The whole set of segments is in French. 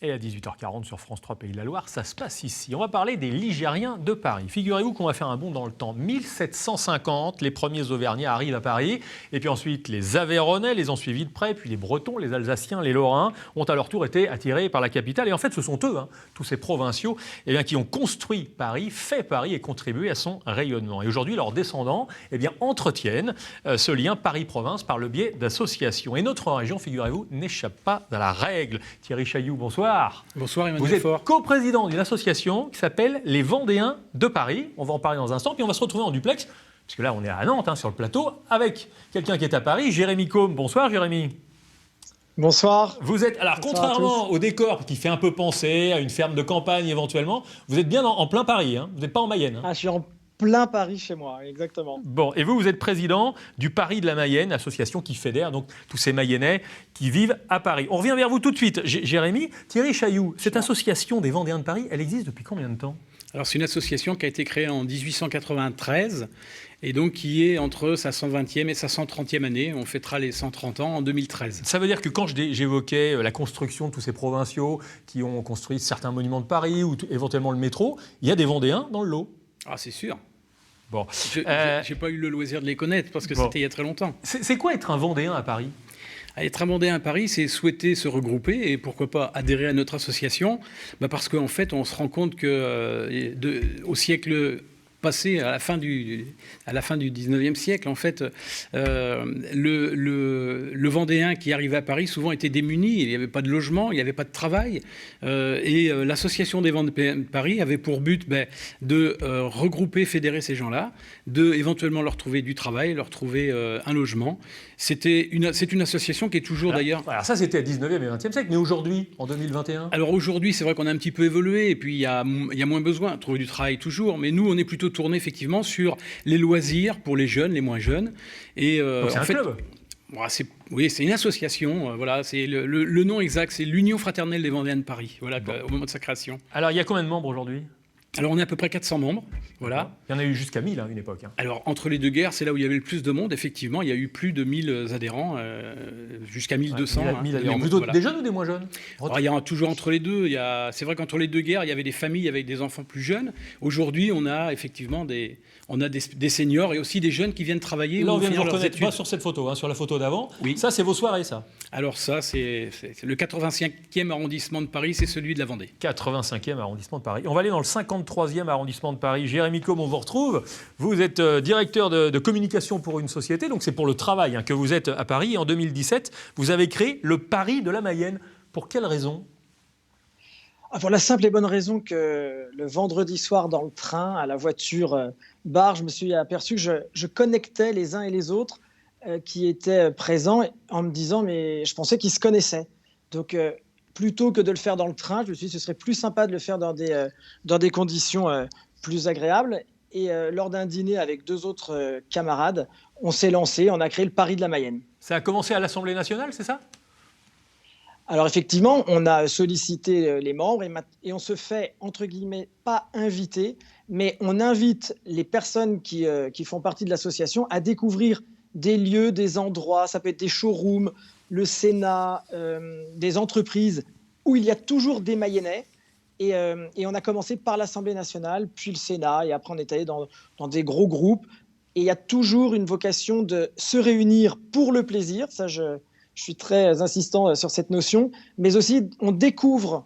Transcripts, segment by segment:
Et à 18h40 sur France 3 Pays de la Loire, ça se passe ici. On va parler des Ligériens de Paris. Figurez-vous qu'on va faire un bond dans le temps. 1750, les premiers Auvergnats arrivent à Paris. Et puis ensuite, les Aveyronais les ont suivis de près. Puis les Bretons, les Alsaciens, les Lorrains ont à leur tour été attirés par la capitale. Et en fait, ce sont eux, tous ces provinciaux, qui ont construit Paris, fait Paris et contribué à son rayonnement. Et aujourd'hui, leurs descendants entretiennent ce lien Paris-Province par le biais d'associations. Et notre région, figurez-vous, n'échappe pas à la règle. Thierry Chailloux, bonsoir. Bonsoir Emmanuel Vous êtes Faure. coprésident d'une association qui s'appelle les Vendéens de Paris. On va en parler dans un instant. Puis on va se retrouver en duplex, puisque là on est à Nantes, sur le plateau, avec quelqu'un qui est à Paris, Jérémy Combe. Bonsoir Jérémy. Bonsoir. Vous êtes, alors Bonsoir contrairement au décor qui fait un peu penser à une ferme de campagne éventuellement, vous êtes bien en plein Paris, vous n'êtes pas en Mayenne. Je suis en plein Paris chez moi, exactement. Bon, et vous êtes président du Paris de la Mayenne, association qui fédère donc tous ces Mayennais qui vivent à Paris. On revient vers vous tout de suite, Jérémy. Thierry Chailloux, cette association des Vendéens de Paris, elle existe depuis combien de temps ? Alors c'est une association qui a été créée en 1893 et donc qui est entre sa 120e et sa 130e année. On fêtera les 130 ans en 2013. Ça veut dire que quand j'évoquais la construction de tous ces provinciaux qui ont construit certains monuments de Paris ou éventuellement le métro, il y a des Vendéens dans le lot. Ah, c'est sûr. Bon. Je n'ai pas eu le loisir de les connaître parce que c'était il y a très longtemps. C'est quoi être un Vendéen à Paris ? Être un Vendéen à Paris, c'est souhaiter se regrouper et pourquoi pas adhérer à notre association, parce qu'en fait, on se rend compte qu'au siècle passé, à la fin du 19e siècle, en fait, le Vendéen qui arrivait à Paris souvent était démuni, il n'y avait pas de logement, il n'y avait pas de travail, et l'association des Vendéens de Paris avait pour but de regrouper, fédérer ces gens-là, de éventuellement leur trouver du travail, leur trouver un logement. C'est une association qui est toujours d'ailleurs... Alors ça, c'était au 19e et 20e siècle, mais aujourd'hui, en 2021 ? Alors aujourd'hui, c'est vrai qu'on a un petit peu évolué, et puis il y a moins besoin, trouver du travail toujours, mais nous, on est plutôt tourné effectivement sur les loisirs pour les jeunes, les moins jeunes. Et, donc c'est un club ? Oui, c'est une association. Voilà, c'est le nom exact, c'est l'Union fraternelle des Vendéens de Paris, voilà, au moment de sa création. Alors il y a combien de membres aujourd'hui ? Alors on est à peu près 400 membres, voilà. Il y en a eu jusqu'à 1000 à une époque. Alors entre les deux guerres, c'est là où il y avait le plus de monde, effectivement. Il y a eu plus de 1000 adhérents, jusqu'à 1200. 1000 adhérents. Plutôt des jeunes ou des moins jeunes ? Alors, il y a toujours entre les deux. C'est vrai qu'entre les deux guerres, il y avait des familles avec des enfants plus jeunes. Aujourd'hui, on a effectivement des seniors et aussi des jeunes qui viennent travailler. Là, on vient de vous reconnaître reconnaître, pas sur cette photo, sur la photo d'avant. Oui. Ça, c'est vos soirées, ça ? Alors ça, c'est le 85e arrondissement de Paris, c'est celui de la Vendée. 85e arrondissement de Paris. On va aller dans le 53e arrondissement de Paris. Jérémy Combe, on vous retrouve. Vous êtes directeur de communication pour une société, donc c'est pour le travail que vous êtes à Paris. Et en 2017, vous avez créé le Paris de la Mayenne. Pour quelle raison ? Pour la simple et bonne raison que le vendredi soir dans le train, à la voiture bar, je me suis aperçu que je connectais les uns et les autres qui étaient présents en me disant, mais je pensais qu'ils se connaissaient. Donc, plutôt que de le faire dans le train, je me suis dit ce serait plus sympa de le faire dans des conditions plus agréables. Et lors d'un dîner avec deux autres camarades, on s'est lancé, on a créé le Paris de la Mayenne. Ça a commencé à l'Assemblée nationale, c'est ça ? Alors effectivement, on a sollicité les membres et on se fait, entre guillemets, pas inviter, mais on invite les personnes qui font partie de l'association à découvrir des lieux, des endroits, ça peut être des showrooms, le Sénat, des entreprises où il y a toujours des Mayennais. Et on a commencé par l'Assemblée nationale, puis le Sénat, et après on est allé dans des gros groupes. Et il y a toujours une vocation de se réunir pour le plaisir, ça je suis très insistant sur cette notion, mais aussi on découvre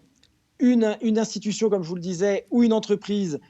une institution, comme je vous le disais, ou une entreprise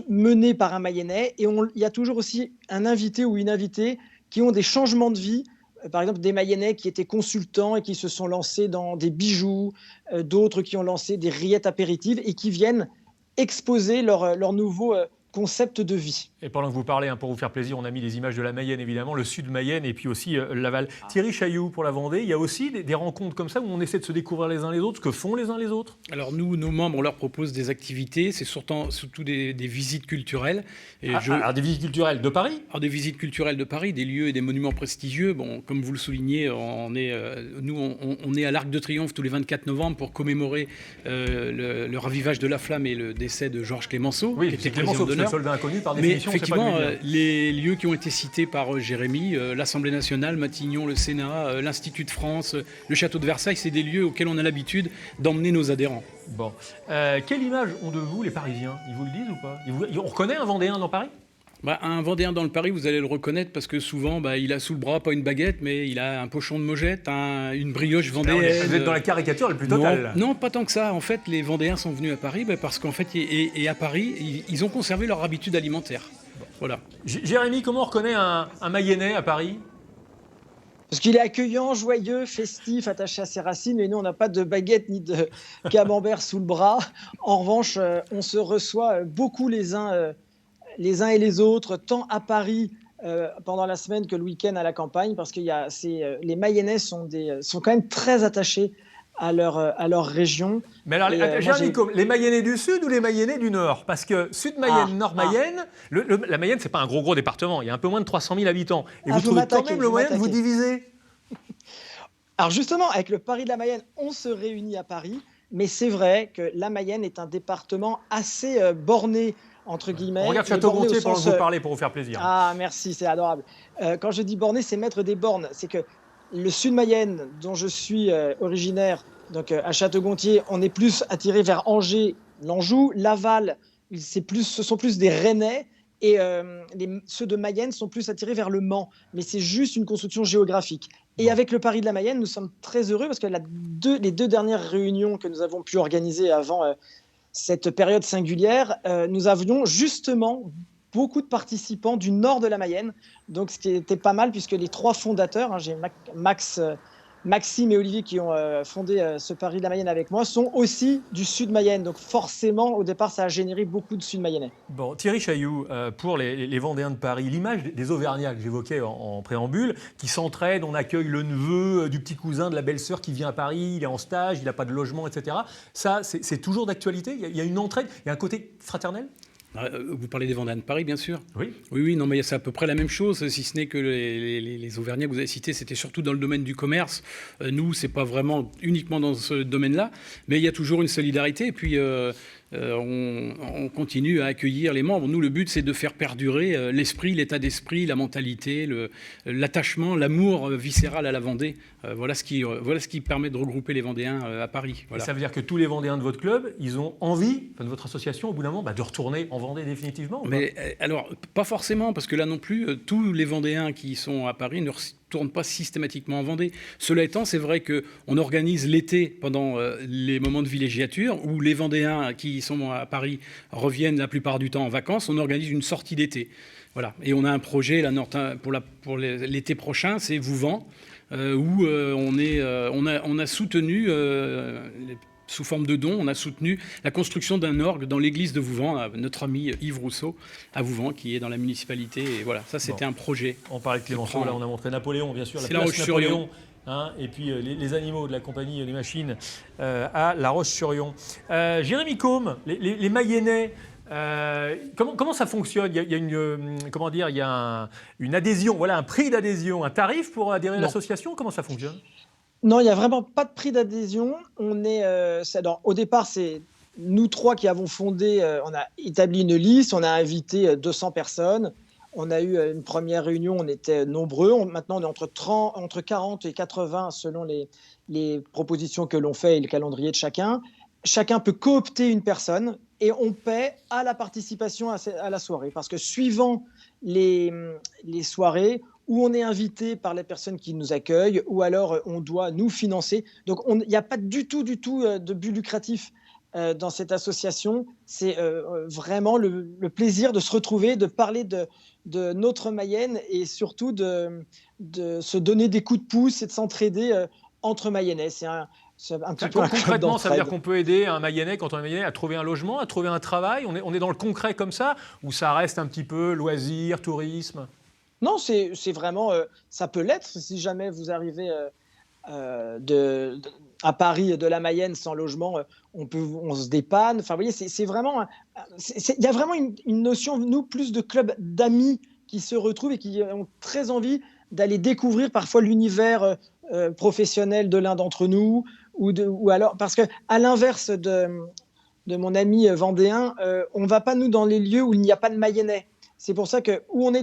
menée par un Mayennais, et il y a toujours aussi un invité ou une invitée qui ont des changements de vie. Par exemple, des Mayennais qui étaient consultants et qui se sont lancés dans des bijoux, d'autres qui ont lancé des rillettes apéritives et qui viennent exposer leur nouveau concept de vie. Et pendant que vous parlez, pour vous faire plaisir, on a mis les images de la Mayenne, évidemment, le sud Mayenne et puis aussi Laval. Thierry Chailloux, pour la Vendée, il y a aussi des rencontres comme ça où on essaie de se découvrir les uns les autres, ce que font les uns les autres. Alors nous, nos membres, on leur propose des activités, c'est surtout des visites culturelles. Et alors des visites culturelles de Paris ? Alors des visites culturelles de Paris, des lieux et des monuments prestigieux. Bon, comme vous le soulignez, on est à l'Arc de Triomphe tous les 24 novembre pour commémorer le ravivage de la flamme et le décès de Georges Clémenceau. Oui, c'est Clémenceau, le soldat inconnu par définition. l'association, c'est pas de Effectivement, lui dire. les lieux qui ont été cités par Jérémy, l'Assemblée nationale, Matignon, le Sénat, l'Institut de France, le Château de Versailles, c'est des lieux auxquels on a l'habitude d'emmener nos adhérents. Bon. Quelle image ont de vous les Parisiens? Ils vous le disent ou pas? On reconnaît un Vendéen dans Paris? Un Vendéen dans le Paris, vous allez le reconnaître parce que souvent, il a sous le bras pas une baguette, mais il a un pochon de Mogette, une brioche vendéenne. Vous êtes dans la caricature la plus totale. Non, pas tant que ça. En fait, les Vendéens sont venus à Paris parce qu'en fait, et à Paris, ils ont conservé leur habitude alimentaire. Voilà. Jérémy, comment on reconnaît un Mayennais à Paris? Parce qu'il est accueillant, joyeux, festif, attaché à ses racines. Et nous, on n'a pas de baguette ni de camembert sous le bras. En revanche, on se reçoit beaucoup les uns et les autres, tant à Paris pendant la semaine que le week-end à la campagne, parce que les Mayennais sont quand même très attachés à leur région. Mais alors, Jérémy, les Mayennais du Sud ou les Mayennais du Nord? Parce que Sud-Mayenne, Nord-Mayenne, la Mayenne, c'est pas un gros département. Il y a un peu moins de 300 000 habitants. Et vous trouvez quand même le moyen de vous diviser? Alors justement, avec le Paris de la Mayenne, on se réunit à Paris. Mais c'est vrai que la Mayenne est un département assez borné, entre guillemets. On regarde Château-Gontier pendant que vous parlez pour vous faire plaisir. Ah, merci, c'est adorable. Quand je dis borné, c'est mettre des bornes. C'est que le Sud-Mayenne, dont je suis originaire, donc à Château-Gontier, on est plus attiré vers Angers, l'Anjou. Laval, ce sont plus des Rennais. Et ceux de Mayenne sont plus attirés vers le Mans. Mais c'est juste une construction géographique. Et avec le Paris de la Mayenne, nous sommes très heureux parce que les 2 dernières réunions que nous avons pu organiser avant cette période singulière, nous avions justement beaucoup de participants du nord de la Mayenne. Donc, ce qui était pas mal puisque les 3 fondateurs, j'ai Maxime et Olivier qui ont fondé ce Paris de la Mayenne avec moi, sont aussi du sud Mayenne. Donc forcément, au départ, ça a généré beaucoup de sud Mayennais. Bon, Thierry Chailloux, pour les Vendéens de Paris, l'image des Auvergnats que j'évoquais en préambule, qui s'entraident, on accueille le neveu du petit cousin de la belle-sœur qui vient à Paris, il est en stage, il n'a pas de logement, etc. Ça, c'est toujours d'actualité? Il y a une entraide, il y a un côté fraternel? Vous parlez des Vendéens de Paris, bien sûr. Oui. Oui, non, mais c'est à peu près la même chose, si ce n'est que les Auvergnats que vous avez cités, c'était surtout dans le domaine du commerce. Nous, c'est pas vraiment uniquement dans ce domaine-là, mais il y a toujours une solidarité. Et puis, on continue à accueillir les membres. Nous, le but, c'est de faire perdurer l'esprit, l'état d'esprit, la mentalité, l'attachement, l'amour viscéral à la Vendée. Voilà ce qui permet de regrouper les Vendéens à Paris. Voilà. Et ça veut dire que tous les Vendéens de votre club, ils ont envie, de votre association, au bout d'un moment, de retourner en Vendée définitivement? Mais alors, pas forcément, parce que là non plus, tous les Vendéens qui sont à Paris ne tournent pas systématiquement en Vendée. Cela étant, c'est vrai qu'on organise l'été pendant les moments de villégiature, où les Vendéens qui sont à Paris reviennent la plupart du temps en vacances. On organise une sortie d'été. Voilà. Et on a un projet là, pour l'été prochain, c'est Vouvant, où on a soutenu sous forme de dons, on a soutenu la construction d'un orgue dans l'église de Vouvant, notre ami Yves Rousseau à Vouvant, qui est dans la municipalité. Et voilà, ça c'était un projet. On parlait de Clémenceau, là on a montré Napoléon, bien sûr, c'est la place Napoléon. Hein, et puis les animaux de la compagnie des machines à La Roche-sur-Yon. Jérémy Côme, les Mayennais, comment ça fonctionne? Il y a une adhésion, voilà, un prix d'adhésion, un tarif pour adhérer à l'association? Comment ça fonctionne? Non, il n'y a vraiment pas de prix d'adhésion. Au départ, c'est nous 3 qui avons fondé, on a établi une liste, on a invité 200 personnes. On a eu une première réunion, on était nombreux. Maintenant, on est entre 40 et 80 selon les propositions que l'on fait et le calendrier de chacun. Chacun peut coopter une personne et on paie à la participation à la soirée. Parce que suivant les soirées, où on est invité par les personnes qui nous accueillent, ou alors on doit nous financer. Donc il n'y a pas du tout de but lucratif dans cette association. C'est vraiment le plaisir de se retrouver, de parler de notre Mayenne et surtout de se donner des coups de pouce et de s'entraider entre Mayennais. C'est un petit peu concrètement, ça veut dire qu'on peut aider un Mayennais, quand on est Mayennais, à trouver un logement, à trouver un travail. On est dans le concret comme ça, ou ça reste un petit peu loisir, tourisme? Non, c'est vraiment, ça peut l'être si jamais vous arrivez à Paris de la Mayenne sans logement, on se dépanne. Enfin, vous voyez, c'est vraiment, il y a vraiment une notion, nous, plus de club d'amis qui se retrouvent et qui ont très envie d'aller découvrir parfois l'univers professionnel de l'un d'entre nous, ou alors, parce que à l'inverse de mon ami vendéen, on ne va pas, nous, dans les lieux où il n'y a pas de Mayennais. C'est pour ça que où on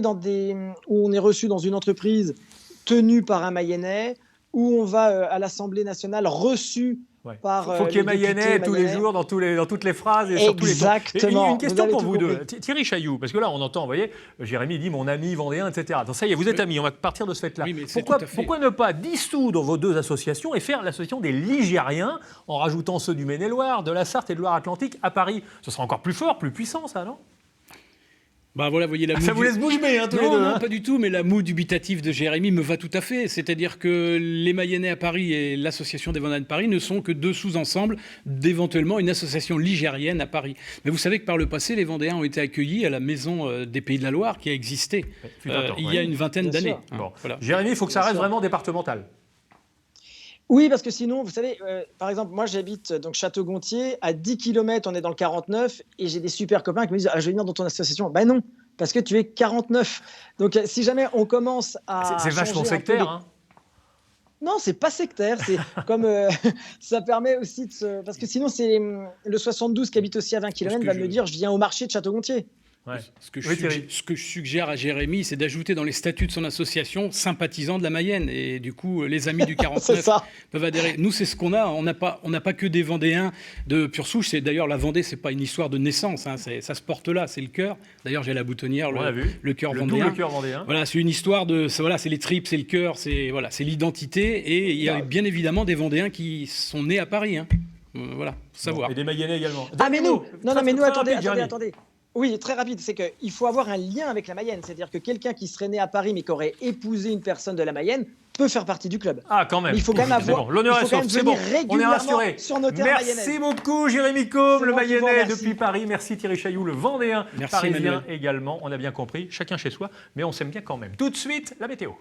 est reçu dans une entreprise tenue par un Mayennais, où on va à l'Assemblée nationale reçu par il faut qu'il y ait Mayennais tous les jours dans toutes les phrases et sur tous les tons. Exactement. Une question pour vous deux. Thierry Chailloux, parce que là on entend, vous voyez, Jérémy dit mon ami vendéen, etc. Donc ça y est, vous êtes amis, on va partir de ce fait-là. Oui, pourquoi ne pas dissoudre vos deux associations et faire l'association des Ligériens en rajoutant ceux du Maine-et-Loire, de la Sarthe et de Loire-Atlantique à Paris? Ce sera encore plus fort, plus puissant, ça, non? Bah voilà, voyez la ça vous laisse bouche bée, tous les deux. Non, pas du tout, mais la moue dubitative de Jérémy me va tout à fait. C'est-à-dire que les Mayennais à Paris et l'association des Vendéens de Paris ne sont que deux sous-ensembles d'éventuellement une association ligérienne à Paris. Mais vous savez que par le passé, les Vendéens ont été accueillis à la Maison des Pays de la Loire qui a existé il y a une vingtaine d'années. Bon. Voilà. Jérémy, il faut que ça reste vraiment départemental. Oui, parce que sinon, vous savez, par exemple, moi j'habite donc Château-Gontier, à 10 km, on est dans le 49, et j'ai des super copains qui me disent je vais venir dans ton association. Ben non, parce que tu es 49. Donc si jamais on commence à. C'est vachement sectaire, hein. Non, c'est pas sectaire. C'est comme ça permet aussi de se. Parce que sinon, c'est le 72 qui habite aussi à 20 km va me dire je viens au marché de Château-Gontier. Ouais. Ce que je suggère à Jérémy, c'est d'ajouter dans les statuts de son association sympathisants de la Mayenne. Et du coup, les amis du 49 peuvent adhérer. Nous, c'est ce qu'on a. On n'a pas que des Vendéens de pure souche. D'ailleurs, la Vendée, c'est pas une histoire de naissance. Ça se porte là, c'est le cœur. D'ailleurs, j'ai la boutonnière, le cœur vendéen. Le cœur vendéen. Voilà, c'est une histoire de. Voilà, c'est les tripes, c'est le cœur, c'est l'identité. Et il y a bien évidemment des Vendéens qui sont nés à Paris. Voilà, faut savoir. Et des Mayennais également. Mais nous, attendez. Oui, très rapide, c'est qu'il faut avoir un lien avec la Mayenne. C'est-à-dire que quelqu'un qui serait né à Paris mais qui aurait épousé une personne de la Mayenne peut faire partie du club. Ah, quand même. Mais il faut quand même avoir. Bon. L'honneur est sauf, c'est bon. On est rassuré. Merci beaucoup, Jérémy Combe, le Mayennais depuis Paris. Merci Thierry Chailloux, le Vendéen parisien également. On a bien compris, chacun chez soi, mais on s'aime bien quand même. Tout de suite, la météo.